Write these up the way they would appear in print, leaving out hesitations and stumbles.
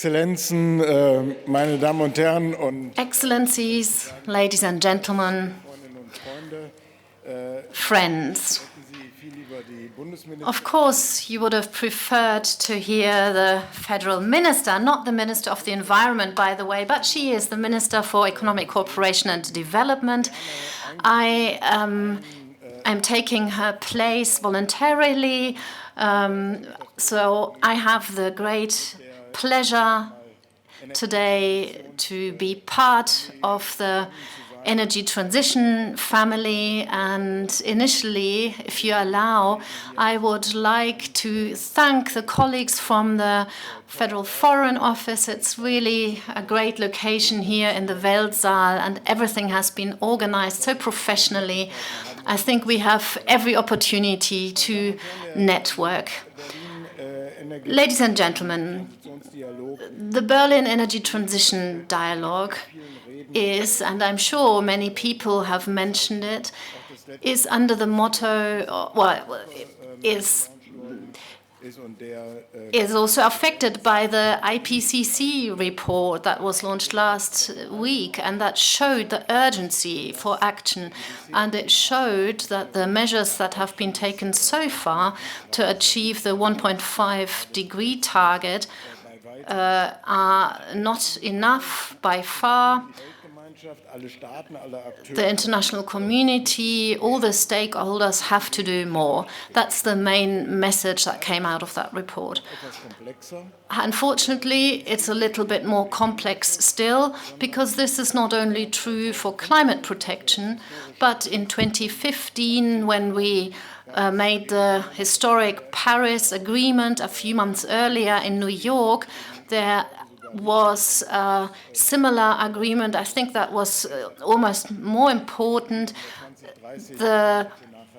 Exzellenzen, meine Damen und Herren und Excellencies, ladies and gentlemen, friends. Of course, you would have preferred to hear the federal minister, not the Minister of the Environment, by the way, but she is the Minister for Economic Cooperation and Development. I am taking her place voluntarily, so I have the great pleasure today to be part of the energy transition family, and initially, if you allow, I would like to thank the colleagues from the Federal Foreign Office. It's really a great location here in the Weltsaal, and everything has been organized so professionally. I think we have every opportunity to network. Ladies and gentlemen, the Berlin Energy Transition Dialogue is, and I'm sure many people have mentioned it, is under the motto, is also affected by the IPCC report that was launched last week, and that showed the urgency for action. And it showed that the measures that have been taken so far to achieve the 1.5-degree target are not enough by far. The international community, all the stakeholders have to do more. That's the main message that came out of that report. Unfortunately, it's a little bit more complex still, because this is not only true for climate protection, but in 2015, when we made the historic Paris Agreement a few months earlier in New York, there was a similar agreement. I think that was almost more important, the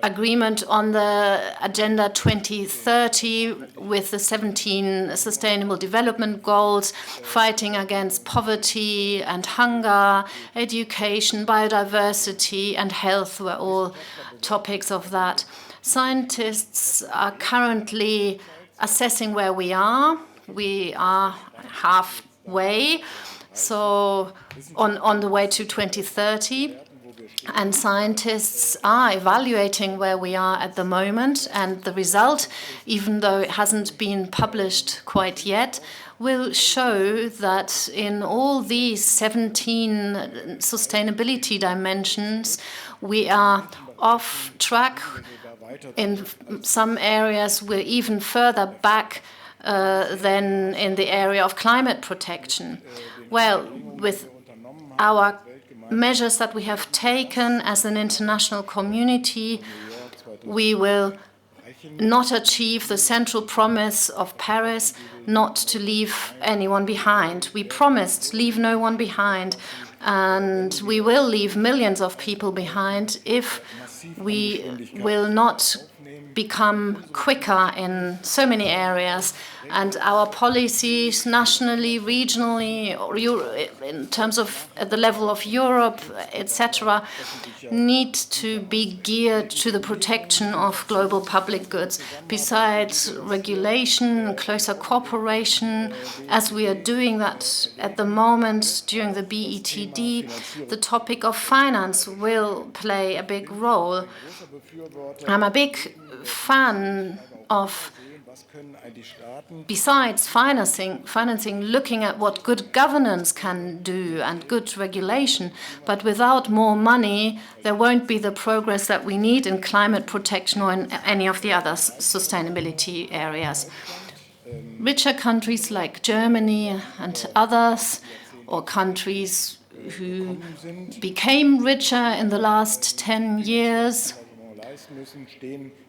agreement on the Agenda 2030 with the 17 Sustainable Development Goals, fighting against poverty and hunger, education, biodiversity, and health were all topics of that. Scientists are currently assessing where we are. We are halfway, so on the way to 2030. And scientists are evaluating where we are at the moment, and the result, even though it hasn't been published quite yet, will show that in all these 17 sustainability dimensions, we are off track. In some areas, we're even further back than in the area of climate protection. Well, with our measures that we have taken as an international community, we will not achieve the central promise of Paris, not to leave anyone behind. We promised leave no one behind, and we will leave millions of people behind if we will not become quicker in so many areas, and our policies nationally, regionally, or in terms of at the level of Europe, etc., need to be geared to the protection of global public goods. Besides regulation, closer cooperation, as we are doing that at the moment during the BETD, the topic of finance will play a big role. I'm a big fan of, besides financing, looking at what good governance can do and good regulation. But without more money, there won't be the progress that we need in climate protection or in any of the other sustainability areas. Richer countries like Germany and others, or countries who became richer in the last 10 years,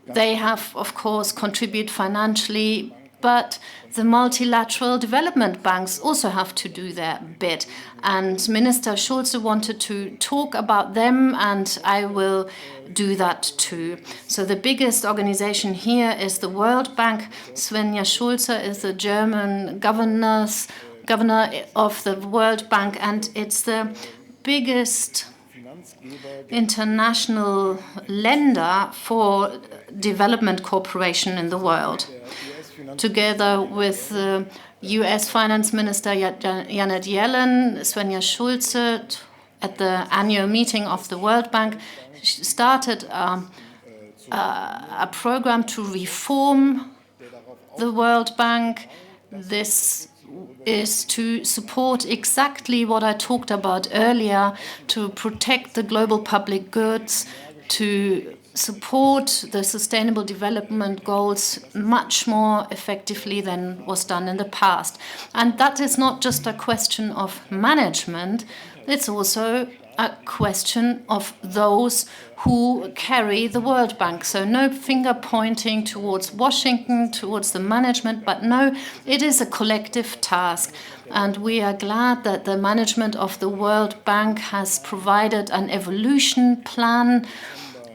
they have, of course, contributed financially, but the multilateral development banks also have to do their bit. And Minister Schulze wanted to talk about them, and I will do that too. So the biggest organization here is the World Bank. Svenja Schulze is the German governor of the World Bank, and it's the biggest international lender for development cooperation in the world. together with US Finance Minister Janet Yellen, Svenja Schulze, at the annual meeting of the World Bank, started a program to reform the World Bank. This is to support exactly what I talked about earlier, to protect the global public goods, to support the Sustainable Development Goals much more effectively than was done in the past. And that is not just a question of management, it's also a question of those who carry the World Bank. So no finger pointing towards Washington, towards the management, but no, it is a collective task. And we are glad that the management of the World Bank has provided an evolution plan.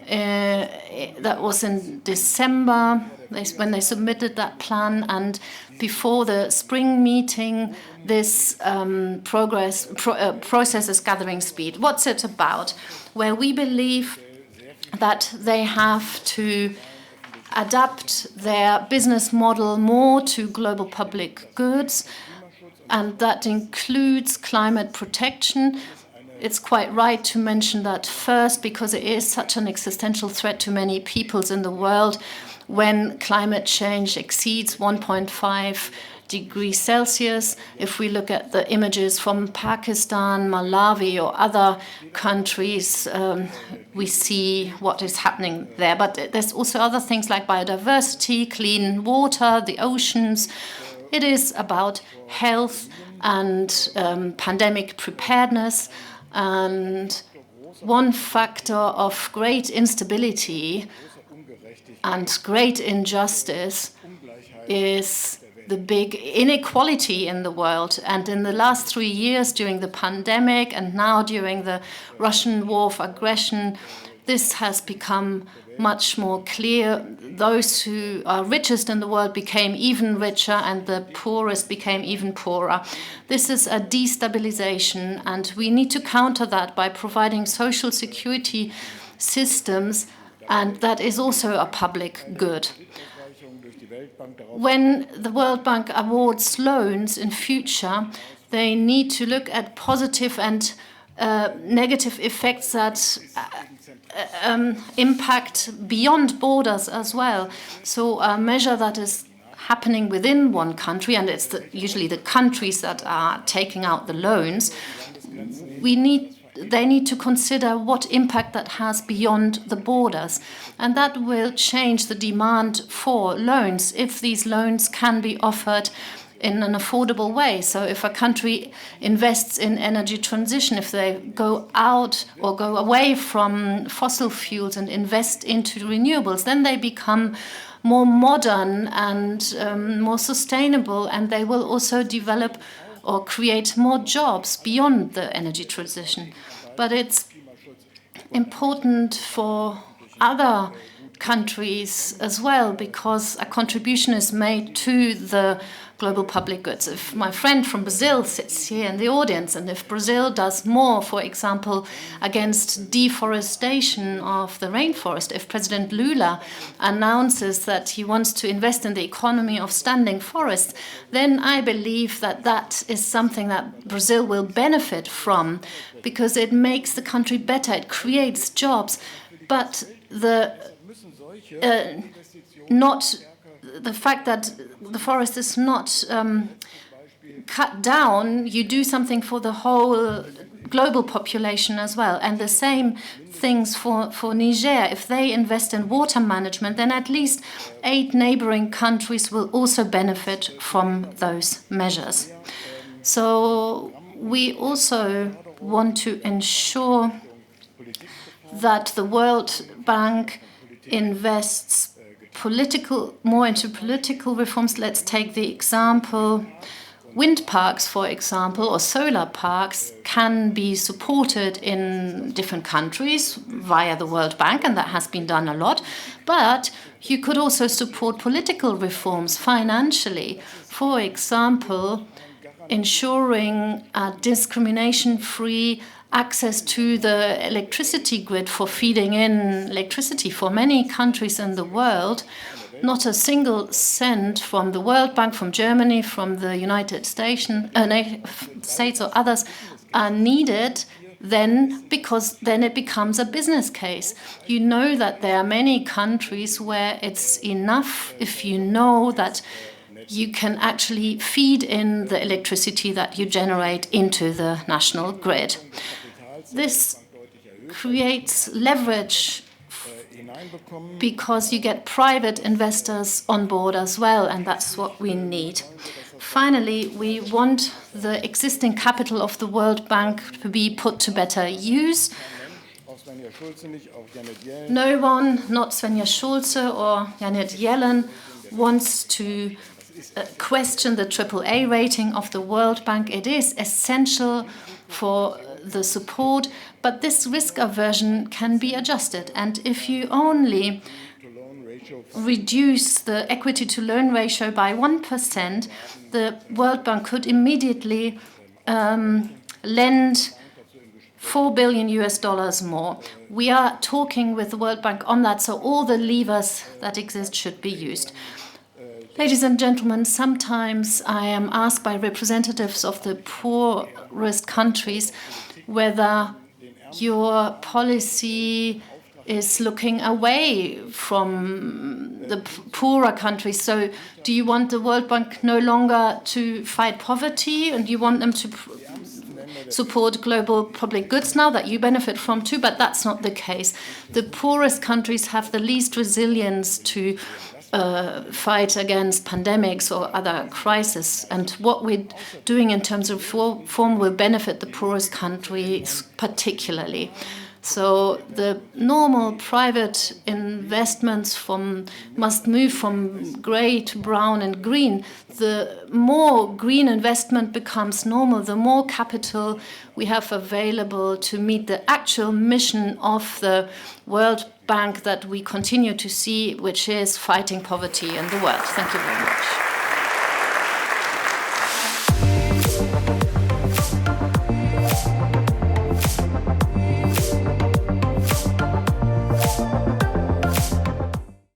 That was in December when they submitted that plan, and before the spring meeting, this process is gathering speed. What's it about? Where we believe that they have to adapt their business model more to global public goods, and that includes climate protection. It's quite right to mention that first because it is such an existential threat to many peoples in the world. When climate change exceeds 1.5 degrees Celsius, if we look at the images from Pakistan, Malawi, or other countries, we see what is happening there. But there's also other things like biodiversity, clean water, the oceans. It is about health and pandemic preparedness. And one factor of great instability and great injustice is the big inequality in the world. And in the last 3 years, during the pandemic and now during the Russian war of aggression, this has become much more clear. Those who are richest in the world became even richer, and the poorest became even poorer. This is a destabilization, and we need to counter that by providing social security systems, and that is also a public good. When the World Bank awards loans in future, they need to look at positive and negative effects that impact beyond borders as well. So a measure that is happening within one country, and it's usually the countries that are taking out the loans, they need to consider what impact that has beyond the borders. And that will change the demand for loans if these loans can be offered in an affordable way. So if a country invests in energy transition, if they go out or go away from fossil fuels and invest into renewables, then they become more modern and more sustainable, and they will also develop or create more jobs beyond the energy transition. But it's important for other countries as well, because a contribution is made to the global public goods. If my friend from Brazil sits here in the audience, and if Brazil does more, for example, against deforestation of the rainforest, if President Lula announces that he wants to invest in the economy of standing forests, then I believe that that is something that Brazil will benefit from, because it makes the country better, it creates jobs. But the fact that the forest is not cut down, you do something for the whole global population as well. And the same things for Niger. If they invest in water management, then at least 8 neighboring countries will also benefit from those measures. So we also want to ensure that the World Bank invests more into political reforms. Let's take the example. Wind parks, for example, or solar parks can be supported in different countries via the World Bank, and that has been done a lot. But you could also support political reforms financially. For example, ensuring a discrimination-free access to the electricity grid for feeding in electricity for many countries in the world. not a single cent from the World Bank, from Germany, from the United States or others are needed, then because then it becomes a business case. You know that there are many countries where it's enough if you know that you can actually feed in the electricity that you generate into the national grid. This creates leverage because you get private investors on board as well, and that's what we need. Finally, we want the existing capital of the World Bank to be put to better use. No one, not Svenja Schulze or Janet Yellen, wants to question the AAA rating of the World Bank. It is essential for the support, but this risk aversion can be adjusted. And if you only reduce the equity to loan ratio by 1%, the World Bank could immediately lend $4 billion more. We are talking with the World Bank on that, so all the levers that exist should be used. Ladies and gentlemen, sometimes I am asked by representatives of the poorest countries whether your policy is looking away from the poorer countries. So do you want the World Bank no longer to fight poverty, and you want them to support global public goods now that you benefit from too? But that's not the case. The poorest countries have the least resilience to fight against pandemics or other crises. And what we're doing in terms of reform will benefit the poorest countries particularly. So the normal private investments must move from grey to brown and green. The more green investment becomes normal, the more capital we have available to meet the actual mission of the World Bank that we continue to see, which is fighting poverty in the world. Thank you very much.